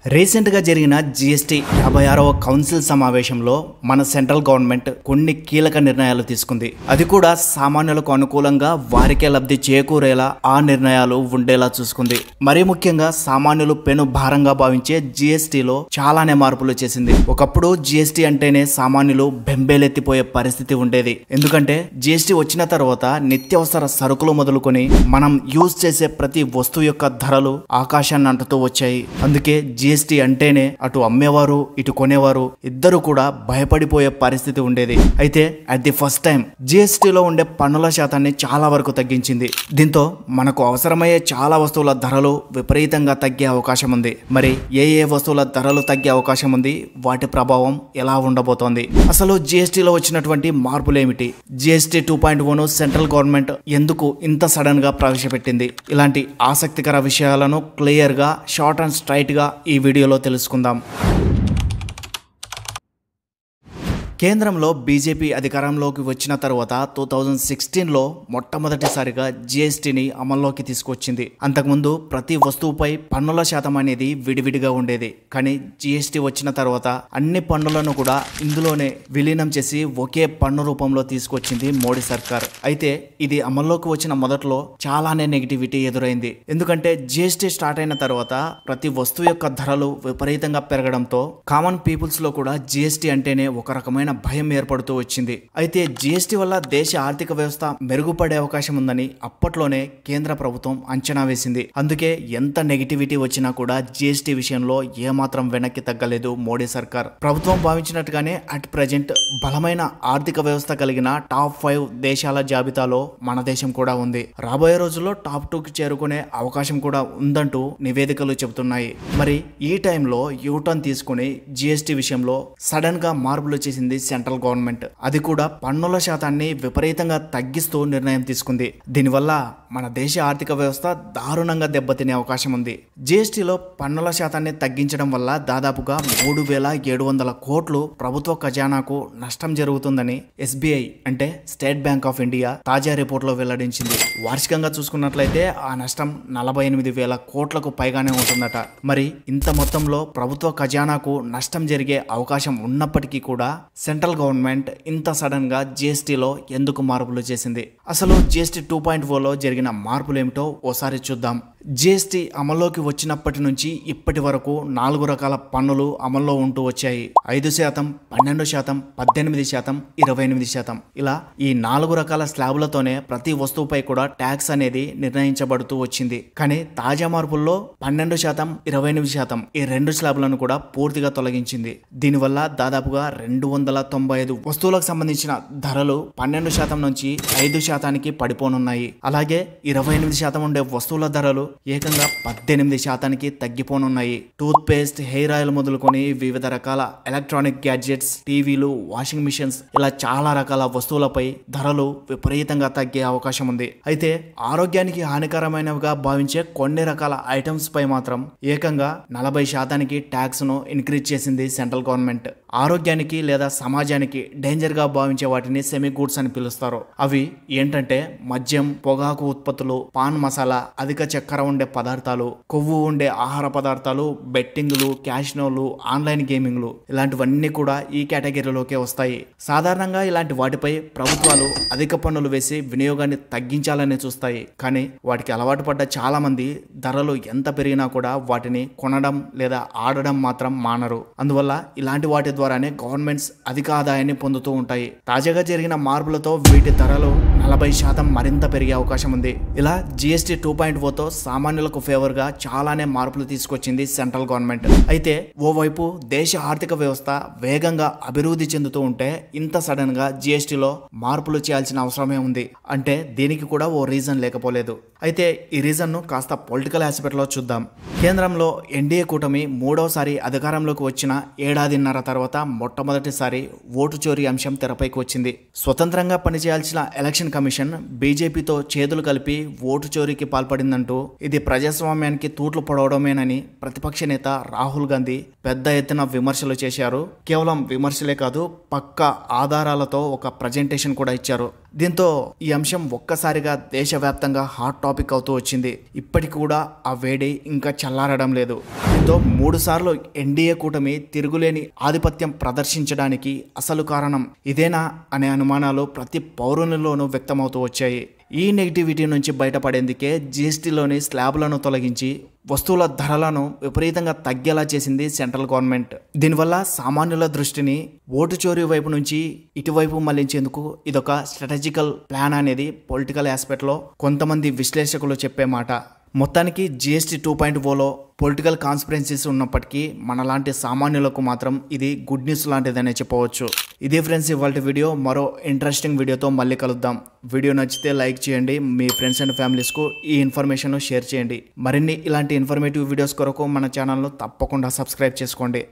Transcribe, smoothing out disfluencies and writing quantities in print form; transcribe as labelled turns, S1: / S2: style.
S1: Recent గా జరిగిన GST 56వ council సమావేశంలో మన సెంట్రల్ గవర్నమెంట్ కొన్ని కీలక నిర్ణయాలు తీసుకుంది. అది కూడా సామాన్యులకు అనుకూలంగా వారికే లబ్ధి చేకూరేలా ఆ నిర్ణయాలు ఉండేలా చూసుకుంది. మరీ ముఖ్యంగా సామాన్యులు పెను భారంగా భావించే జీఎస్టీలో చాలానే మార్పులు చేసింది. ఒకప్పుడు జీఎస్టీ అంటేనే సామాన్యులు బెంబేలెత్తిపోయే పరిస్థితి ఉండేది. ఎందుకంటే జీఎస్టీ వచ్చిన తర్వాత నిత్యావసర సరుకులు మొదలుకొని మనం యూజ్ చేసే ప్రతి వస్తువు యొక్క ధరలు ఆకాశాన్ని అంటుతూ వచ్చాయి. అందుకే జీఎస్టీ అంటేనే అటు అమ్మేవారు ఇటు కొనేవారు ఇద్దరు కూడా భయపడిపోయే పరిస్థితి ఉండేది. అయితే అట్ ది ఫస్ట్ టైం జీఎస్టీలో ఉండే పన్నుల శాతాన్ని చాలా వరకు తగ్గించింది. దీంతో మనకు అవసరమయ్యే చాలా వస్తువుల ధరలు విపరీతంగా తగ్గే అవకాశం ఉంది. మరి ఏ వస్తువుల ధరలు తగ్గే అవకాశం ఉంది, వాటి ప్రభావం ఎలా ఉండబోతోంది, అసలు జీఎస్టీలో వచ్చినటువంటి మార్పులు ఏమిటి, జీఎస్టీ 2.0 సెంట్రల్ గవర్నమెంట్ ఎందుకు ఇంత సడన్ గా ప్రవేశపెట్టింది, ఇలాంటి ఆసక్తికర విషయాలను క్లియర్ గా షార్ట్ అండ్ స్ట్రైట్ గా ఈ వీడియోలో తెలుసుకుందాం. కేంద్రంలో బీజేపీ అధికారంలోకి వచ్చిన తర్వాత 2016లో మొట్టమొదటిసారిగా జీఎస్టీని అమల్లోకి తీసుకొచ్చింది. అంతకుముందు ప్రతి వస్తువుపై పన్నుల శాతం అనేది విడివిడిగా ఉండేది. కానీ జీఎస్టీ వచ్చిన తర్వాత అన్ని పన్నులను కూడా ఇందులోనే విలీనం చేసి ఒకే పన్ను రూపంలో తీసుకొచ్చింది మోడీ సర్కార్. అయితే ఇది అమల్లోకి వచ్చిన మొదట్లో చాలానే నెగిటివిటీ ఎదురైంది. ఎందుకంటే జీఎస్టీ స్టార్ట్ అయిన తర్వాత ప్రతి వస్తువు యొక్క ధరలు విపరీతంగా పెరగడంతో కామన్ పీపుల్స్ లో కూడా జీఎస్టీ అంటేనే ఒక రకమైన భయం ఏర్పడుతూ వచ్చింది. అయితే జీఎస్టీ వల్ల దేశ ఆర్థిక వ్యవస్థ మెరుగుపడే అవకాశం ఉందని అప్పట్లోనే కేంద్ర ప్రభుత్వం అంచనా వేసింది. అందుకే ఎంత నెగిటివిటీ వచ్చినా కూడా జీఎస్టీ విషయంలో ఏమాత్రం వెనక్కి తగ్గలేదు మోడీ సర్కార్. ప్రభుత్వం భావించినట్టుగానే అట్ ప్రెజెంట్ బలమైన ఆర్థిక వ్యవస్థ కలిగిన టాప్ 5 దేశాల జాబితాలో మన దేశం కూడా ఉంది. రాబోయే రోజుల్లో టాప్ 2కి చేరుకునే అవకాశం కూడా ఉందంటూ నివేదికలు చెబుతున్నాయి. మరి ఈ టైంలో యూటర్న్ తీసుకుని జీఎస్టీ విషయంలో సడన్ గా మార్పులు చేసింది సెంట్రల్ గవర్నమెంట్. అది కూడా పన్నుల శాతాన్ని విపరీతంగా తగ్గిస్తూ నిర్ణయం తీసుకుంది. దీనివల్ల మన దేశ ఆర్థిక వ్యవస్థ దారుణంగా దెబ్బతినే అవకాశం ఉంది. జీఎస్టీలో పన్నుల శాతాన్ని తగ్గించడం వల్ల దాదాపుగా 3,700 కోట్లు ప్రభుత్వ ఖజానాకు నష్టం జరుగుతుందని ఎస్బీఐ అంటే స్టేట్ బ్యాంక్ ఆఫ్ ఇండియా తాజా రిపోర్ట్లో వెల్లడించింది. వార్షికంగా చూసుకున్నట్లయితే ఆ నష్టం 48,000 కోట్లకు పైగానే ఉంటుందట. మరి ఇంత మొత్తంలో ప్రభుత్వ ఖజానాకు నష్టం జరిగే అవకాశం ఉన్నప్పటికీ కూడా సెంట్రల్ గవర్నమెంట్ ఇంత సడన్ గా జీఎస్టీలో ఎందుకు మార్పులు చేసింది, అసలు జీఎస్టీ 2.0లో జరిగిన మార్పులు ఏమిటో ఓసారి చూద్దాం. జీఎస్టీ అమల్లోకి వచ్చినప్పటి నుంచి ఇప్పటి వరకు 4 రకాల పన్నులు అమల్లో ఉంటూ వచ్చాయి. 5%, 12%, 18%, 28%. ఇలా ఈ 4 రకాల స్లాబులతోనే ప్రతి వస్తువుపై కూడా ట్యాక్స్ అనేది నిర్ణయించబడుతూ వచ్చింది. కానీ తాజా మార్పుల్లో 12%, 28% ఈ 2 స్లాబులను కూడా పూర్తిగా తొలగించింది. దీనివల్ల దాదాపుగా 295 వస్తువులకు సంబంధించిన ధరలు 12% నుంచి 5%కి పడిపోనున్నాయి. అలాగే 28% ఉండే వస్తువుల ధరలు ఏకంగా 18%కి తగ్గిపోనున్నాయి. టూత్ పేస్ట్, హెయిర్ ఆయిల్ మొదలుకొని వివిధ రకాల ఎలక్ట్రానిక్ గ్యాడ్జెట్స్, టీవీలు, వాషింగ్ మిషన్స్ ఇలా చాలా రకాల వస్తువులపై ధరలు విపరీతంగా తగ్గే అవకాశం ఉంది. అయితే ఆరోగ్యానికి హానికరమైనవిగా భావించే కొన్ని రకాల ఐటమ్స్ పై మాత్రం ఏకంగా 40%కి ట్యాక్స్ ను ఇంక్రీజ్ చేసింది సెంట్రల్ గవర్నమెంట్. ఆరోగ్యానికి లేదా సమాజానికి డేంజర్ గా భావించే వాటిని సెమీ గూడ్స్ అని పిలుస్తారు. అవి ఏంటంటే మద్యం, పొగాకు ఉత్పత్తులు, పాన్ మసాలా, అధిక చక్కెర ఉండే పదార్థాలు, కొవ్వు ఉండే ఆహార పదార్థాలు, బెట్టింగ్లు, క్యాషినోలు, ఆన్లైన్ గేమింగ్లు ఇలాంటివన్నీ కూడా ఈ కేటగిరీలోకే వస్తాయి. సాధారణంగా ఇలాంటి వాటిపై ప్రభుత్వాలు అధిక పన్నులు వేసి వినియోగాన్ని తగ్గించాలని చూస్తాయి. కానీ వాటికి అలవాటు పడ్డ చాలా మంది ధరలు ఎంత పెరిగినా కూడా వాటిని కొనడం లేదా ఆడడం మాత్రం మానరు. అందువల్ల ఇలాంటి వాటి ద్వారానే గవర్నమెంట్స్ అధిక ఆదాయాన్ని పొందుతూ ఉంటాయి. తాజాగా జరిగిన మార్పులతో వీటి ధరలు 40% మరింత పెరిగే అవకాశం ఉంది. ఇలా జీఎస్టీ 2.0తో సామాన్యులకు ఫేవర్ గా చాలానే మార్పులు తీసుకొచ్చింది సెంట్రల్ గవర్నమెంట్. అయితే ఓవైపు దేశ ఆర్థిక వ్యవస్థ వేగంగా అభివృద్ధి చెందుతూ ఉంటే ఇంత సడన్ గా జీఎస్టీలో మార్పులు చేయాల్సిన అవసరమే ఉంది. అంటే దీనికి కూడా ఓ రీజన్ లేకపోలేదు. అయితే ఈ రీజన్ ను కాస్త పొలిటికల్ ఆస్పెక్ట్ లో చూద్దాం. కేంద్రంలో ఎన్డీఏ కూటమి 3వసారి అధికారంలోకి వచ్చిన ఏడాదిన్నర తర్వాత మొట్టమొదటిసారి ఓటు చోరీ అంశం తెరపైకి వచ్చింది. స్వతంత్రంగా పనిచేయాల్సిన ఎలక్షన్ కమిషన్ బీజేపీతో చేతులు కలిపి ఓటు చోరీకి పాల్పడిందంటూ ఇది ప్రజాస్వామ్యానికి తూట్లు పొడవడమేనని ప్రతిపక్ష నేత రాహుల్ గాంధీ పెద్ద ఎత్తున విమర్శలు చేశారు. కేవలం విమర్శలే కాదు, పక్కా ఆధారాలతో ఒక ప్రజెంటేషన్ కూడా ఇచ్చారు. దీంతో ఈ అంశం ఒక్కసారిగా దేశవ్యాప్తంగా హాట్ టాపిక్ అవుతూ వచ్చింది. ఇప్పటికి కూడా ఆ వేడి ఇంకా చల్లారడం లేదు. దీంతో 3 సార్లు ఎన్డీఏ కూటమి తిరుగులేని ఆధిపత్యం ప్రదర్శించడానికి అసలు కారణం ఇదేనా అనే అనుమానాలు ప్రతి పౌరునిలోనూ వ్యక్తమవుతూ వచ్చాయి. ఈ నెగిటివిటీ నుంచి బయటపడేందుకే జీఎస్టీలోని స్లాబ్లను తొలగించి వస్తువుల ధరలను విపరీతంగా తగ్గేలా చేసింది సెంట్రల్ గవర్నమెంట్. దీనివల్ల సామాన్యుల దృష్టిని ఓటు చోరీ వైపు నుంచి ఇటువైపు మళ్లించేందుకు ఇదొక స్ట్రాటజికల్ ప్లాన్ అనేది పొలిటికల్ ఆస్పెక్ట్లో కొంతమంది విశ్లేషకులు చెప్పే మాట. మొత్తానికి జీఎస్టీ 2.0లో పొలిటికల్ కాన్స్పిరెన్సీస్ ఉన్నప్పటికీ మనలాంటి సామాన్యులకు మాత్రం ఇది గుడ్ న్యూస్ లాంటిదనే చెప్పవచ్చు. ఇదే ఫ్రెండ్స్ ఇవాళ వీడియో. మరో ఇంట్రెస్టింగ్ వీడియోతో మళ్ళీ కలుద్దాం. వీడియో నచ్చితే లైక్ చేయండి, మీ ఫ్రెండ్స్ అండ్ ఫ్యామిలీస్కు ఈ ఇన్ఫర్మేషన్ షేర్ చేయండి. మరిన్ని ఇలాంటి ఇన్ఫర్మేటివ్ వీడియోస్ కొరకు మన ఛానల్ను తప్పకుండా సబ్స్క్రైబ్ చేసుకోండి.